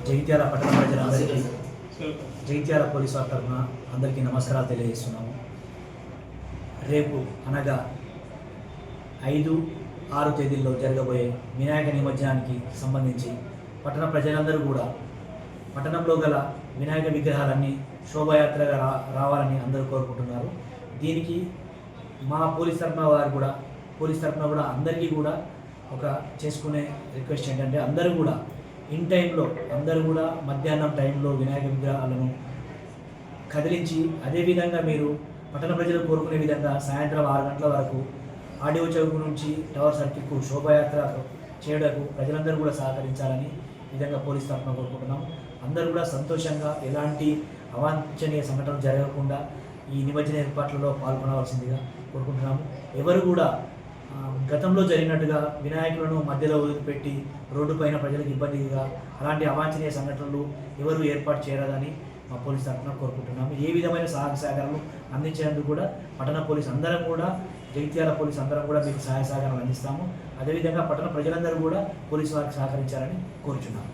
జగిత్యాల పట్టణ ప్రజలందరికీ జగిత్యాల పోలీసు వారి తరఫున అందరికీ నమస్కారాలు తెలియజేస్తున్నాము. రేపు అనగా 5-6 తేదీల్లో జరగబోయే వినాయక నిమజ్జనానికి సంబంధించి పట్టణ ప్రజలందరూ కూడా పట్టణంలో గల వినాయక విగ్రహాలన్నీ శోభాయాత్రగా రావాలని అందరూ కోరుకుంటున్నారు. దీనికి మా పోలీస్ తరఫున కూడా అందరికీ కూడా ఒక చేసుకునే రిక్వెస్ట్ ఏంటంటే అందరూ కూడా ఇన్ టైంలో అందరూ కూడా మధ్యాహ్నం టైంలో వినాయక విగ్రహాలను కదిలించి అదేవిధంగా మీరు పట్టణ ప్రజలు కోరుకునే విధంగా సాయంత్రం 6 గంటల వరకు ఆడియో చౌక్ నుంచి టవర్ సర్కిల్కు శోభాయాత్ర చేయడానికి ప్రజలందరూ కూడా సహకరించాలని విధంగా పోలీస్ తరఫున కోరుకుంటున్నాం. అందరూ కూడా సంతోషంగా ఎలాంటి అవాంఛనీయ సంఘటనలు జరగకుండా ఈ నిమజ్జన ఏర్పాట్లలో పాల్గొనవలసిందిగా కోరుకుంటున్నాము. ఎవరు కూడా గతంలో జరిగినట్టుగా వినాయకులను మధ్యలో వదిలిపెట్టి రోడ్డు పైన ప్రజలకు ఇబ్బందిగా అలాంటి అవాంఛనీయ సంఘటనలు ఎవరు ఏర్పాటు చేయరాదని మా పోలీస్ తరఫున కోరుకుంటున్నాము. ఏ విధమైన సహాయ సహకారాలు అందించేందుకు కూడా పట్టణ పోలీస్ అందరం కూడా జగిత్యాల పోలీస్ అందరం కూడా మీకు సహాయ సహకారాలు అందిస్తాము. అదేవిధంగా పట్టణ ప్రజలందరూ కూడా పోలీసు వారికి సహకరించాలని కోరుచున్నాము.